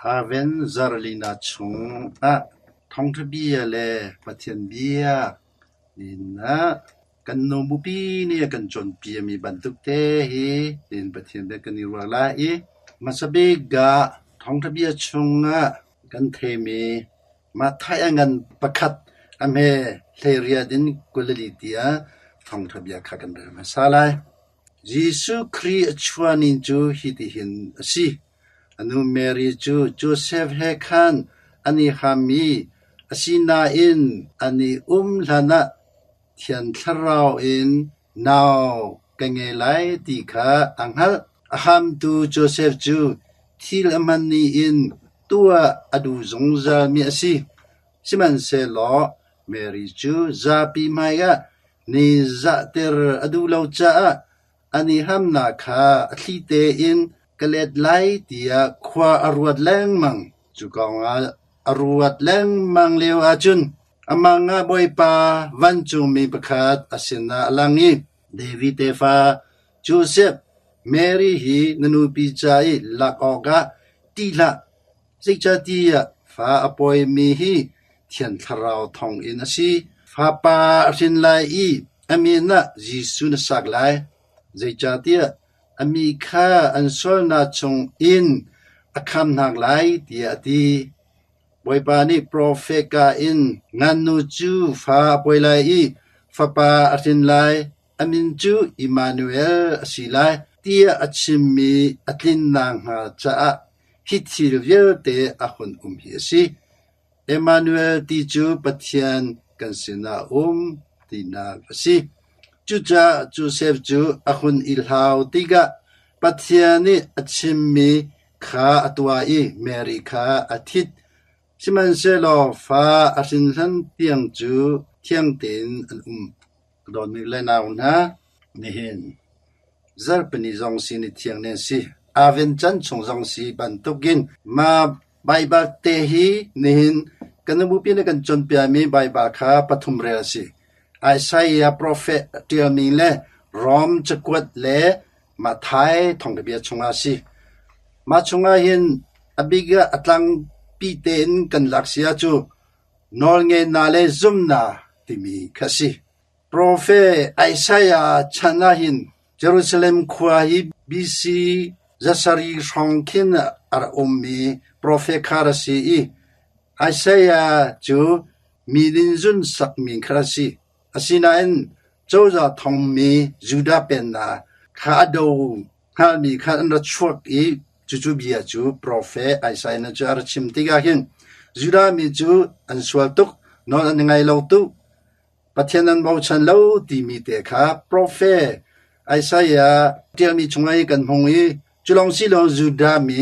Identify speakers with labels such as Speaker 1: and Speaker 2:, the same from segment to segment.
Speaker 1: อาเวนซาร์ลีนาชงทองทะเบียแลปะเทียนเบียนี่นะกันโนบุปีเนี่ยกันจนเปียมีบันทึกเตฮีดินปะเทียนเบกันนิรวาลาอีมาสเบกะทองทะเบียชงกันเทมีมาไทยงันประคัดอเมเลเรียดินกุลลิเตียทองทะเบียคักันเรมาซาลายยิสุคริสต์ชวานินจูฮิติหินสิอนุเมริจูโจเซฟเฮคันอันนี้ฮามีอสินาอินอันนี้ลานะเทียนทราวอินนาวกังเงไลติคาอังฮัลอะฮัมตูโจเซฟจูทิลมันนีอินตัวอดูจงซามีอสิสิมันเซลอเมริจูซาปีมายะนิซาเตรอดูลาวจาอันนี้ฮัมนาคาลิเตอินกะเลดไลติยาควาอรวดแรงมังจุกองอรวดแรงมังเลวอาจุนอมังบอยปาวันจุมีประคาดอสินาลังอีเดวิดเอฟาจูเซฟเมรีฮีนนูปีจายลักออกะตีละสิจาตียาฟาอปอยมีฮีเทียนทราวทองอินสีฟาปาสินไลอีอเมนะยิสุนสักไลสิจาตียอมีค่าอันสลนาชงอินอคำนักไลตียตีบอยปานีโปรเฟกาอินงันนูจูฟาปอยไลอีฟาปาอสินไลอามินจูอิมานูเอลสิไลตียอชิมีอัตลินนางหาจาฮิติรเวเตอหุนฮิสิเอมานูเอลติจูปะเทียนกันสินาตินาสิจูจาจูเซฟจูอหุนอิลฮาวติกะปะเทียนีอชิมีขาอตัวอีเมริกาอาทิตสิมันเซลอฟ้าอสินสันเตียงจูเทียงเต็นดอนมีเลนาวนะนี่เห็นซาร์ปนิจงสีนิเทียงเนสิอาเวนจันชงจงสีบันทุกินมาใบบาเตฮีนี่เห็นกันบุปีนกันจนเปียมีใบบาคาปฐุมเรสิไอไซยาโปรเฟตเตียมีเลรอมจะกวดเลมาไทยทองกระเบียชงอาสิมาชงอาเห็นอบิกะอัตลังปีเตนกันลักเสียจูนอลเงนาเลซุมนาติมีคสิโปรเฟไอไซยาชนะหินเยรูซาเล็มควาฮิบีซีจัสรีชองคินอาร์อมมีโปรเฟคาร์ซีไอไซยาจูมีดินซุนสักมีคราซีอาศินาอินโจจาทองมีจูดาเป็นนาข้าดูข้ามีข้าอันรัชวกจูบียจูโปรเฟไอไซนาจูอาร์ชิมติกาหินจูดามีจูอันสวลตุกนอนอันไงเราตุปัทยานันบาวชันเราตีมีเตค่ะโปรเฟไอไซยาเตียมีชงไอกันพงอีจุลองสิลองจูดามี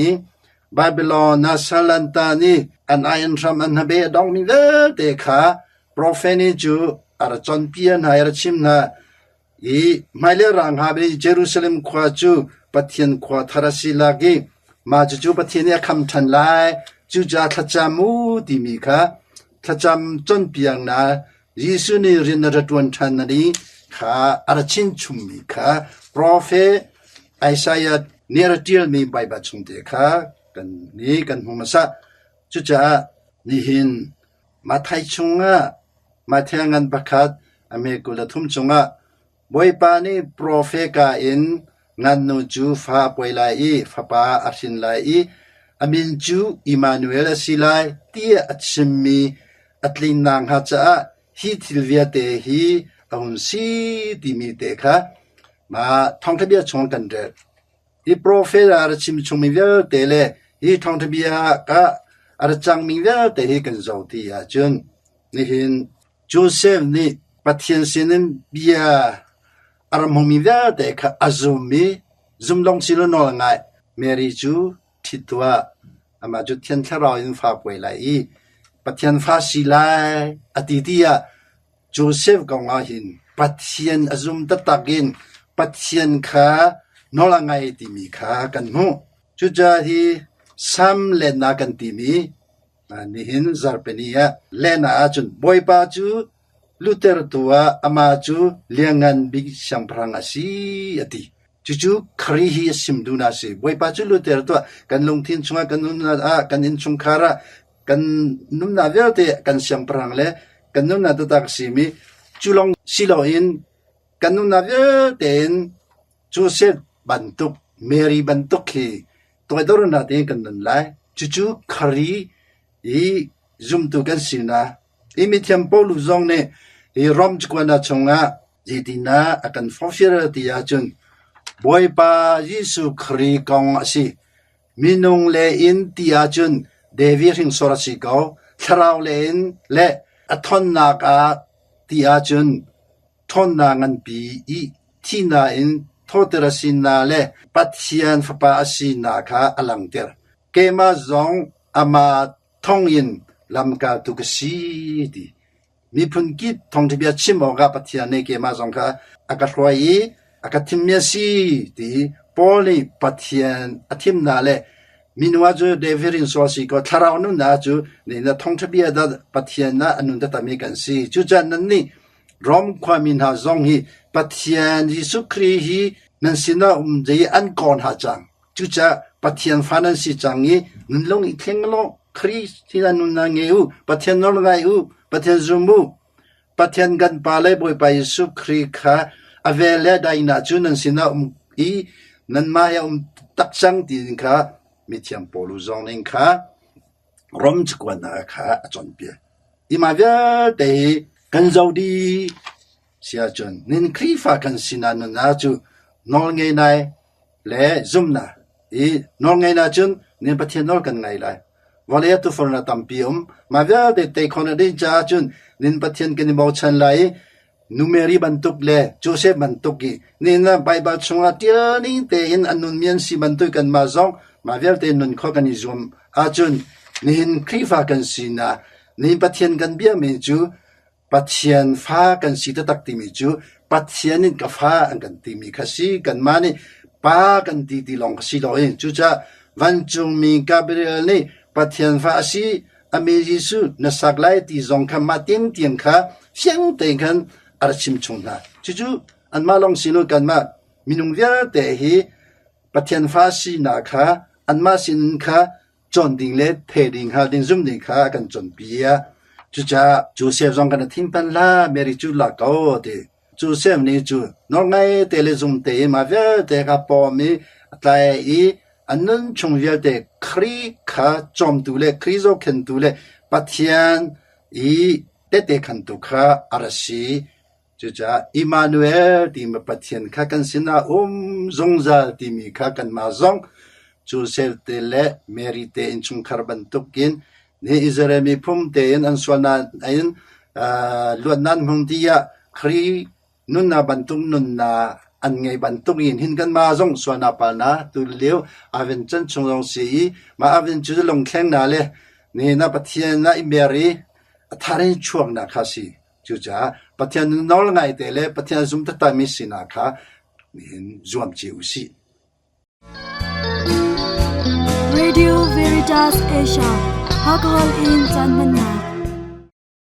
Speaker 1: บาบิโลนาซาลันตานีอันไออันทรัมอันฮะเบดองมีเลเตค่ะโปรเฟนี่จูอาร์จอนเปียนไฮรัชิมนาอีไม่เลรังฮาเบเยรูซาเล็มขวาจูปัทยานขวาทาราศิลากีมาจูปัทยานคำทันไลจูจาทัจามูติมีค่ะทัจามจนเปียงนายิสุนีรินรัตวันทันนีค่ะอาร์ชินชุมมีค่ะโปรเฟไอไซยาเนรติลมีใบบัตรชงเตค่ะกันนี้กันหุมสะจูจานิหินมาไทยชงมาเทียงันประคัดอเมกุลทุมชงบอยปานีโปรเฟกาอินงันนูจูฟาปวยไลอีฟาปาอาชินไลอีอามินจูอิมานูเอลสิไลตีอัตชิมีอัตลินนางฮัจาฮิทิลเวียเตฮีอาหุนซีติมีเตค่ะมาทองทะเบียชงกันเดอีโปรเฟสอาร์ชิมชงมีเวลเตเลอีทองทะเบียกะอาร์จังมีเวลเตฮีกันโจตีอาจุนนี่เห็นโจเซฟนี่ปัทยานสินเบียอารมณ์มีเวลแต่ค่ะอาซุมีซุมลงสิลนอลง่ายเมริจูทิตัวอามาจุดเทียนทราวอินฟ้าป่วยไหลปัทยานฟ้าสิไลอติติยาโจเซฟกงอาหินปัทยานอาซุมตะตักินปัทยานค่ะนอลง่ายติมีค่ะกันหูจุดจาฮีซัมเลนากันติมีนี่หินซาร์เปนียเลนาอาจุนบอยปาจูลูเทอร์ตัวอามาจูเลียงันบิกชัมพรังอาศีอติ จุครีฮีสิมดูนาสิบวยปาจุลุเตรตัวกันลงทินชงกันนุนนากันอินชงคาระกันนุนนาเวลเตกันเสียมปรังเลกันนุนนาตตักสิมีจุลงสิโลอินกันนุนนาเวลเตนจูเซฟบันตุกเมรีบันตุกฮีตัวดรนาเตกันนันไลจุครีอีซุมตุกันสินาอีมิเทียมโปลุซองเนอีรอมจกวนาชงะจีดินาอากันฟอฟิรติยาจุนบวยปายิสุครีกองอสิมินุงเลอินติอาจุนเดวิริงสรสิกาวทราวเลอินและอทอนนากาติอาจุนทอนนางันปีอีที่นาอินโทเตรสินาและปัทเชียนฟปาอสินาคาอลังเตรเกมาซองอามาท่องอินลำกาตุกสีดีมีพุนกิดท่องทะเบียนชิมอกาปัทเชียนในเกมาซองคาอากาศรอยakatim mesi di poli pathian atim na le minwa jo deverin sosi ko tharau nu na ju ni na thongthbia da pathian na anun da tami kan si chu jan nan ni rom khwa min ha zong hi pathian jisu khri hi nan sina jai an kon ha chang chu cha pathian fanan si chang hi nun long i thleng lo khri sina nun na nge u pathian nol ngai u pathian zumu pathian gan pa le boy pa jisu khri kha avele daina chunan sina i nan maya taksang tin kha mithiam polu zoning kha rom chkwana kha achonpia imavya te kanzodi sia chon nin krifa kan sina na chu nol nge nai le zumna i nol nge na chun nin pathian nol kan ngai lai wale tu forna tampium mavya te khona de cha chun nin pathian kan mo chan lai numeri bantuk le Joseph bantuk gi ni na Bible chunga tia ni te in anun mian si bantuk kan ma zong ma vel te nun kho kan izum ajun ni hin krifa kan sina ni pathian kan bia me chu pathian fa kan si ta tak ti mi chu pathian in ka fa an kan ti mi khasi kan ma ni pa kan ti long si lo in chu cha van chung mi Gabriel ni pathian fa si ame Jesu na saklai ti zong kha ma tiang kha siang te kan archim chungna chuju anmalong sinu kanma minungvya te hi pathian fa si na kha anma sin kha chonding le theding ha ding zum ding kha kan chon pia chuja Joseph jong kan thimpan la Mary chu la ko de Joseph ni chu no ngai te le zum te ma vya te ka po mi atlai i anun chungvya te khri kha chom tu le khri zo khen tu le pathian i te khan tu kha arasi chuja Emmanuel di ma pathian kha kan sina zongza di mi kha kan ma zong Joseph te le Mary te in chung karban tukin ni Israel mi phum te in an swana ain luan nan hung dia khri nun na bantung nun na an ngai bantung in hin kan ma zong swana pa na tu leu aven chan chung rong si ma aven chu long khleng na le ni na pathian na Mary atharin chuang na khasi chuja pathian nol ngai te le pathian zum ta mi sina kha nin zuam chi usi
Speaker 2: Radio Veritas Asia Hakol in Janmana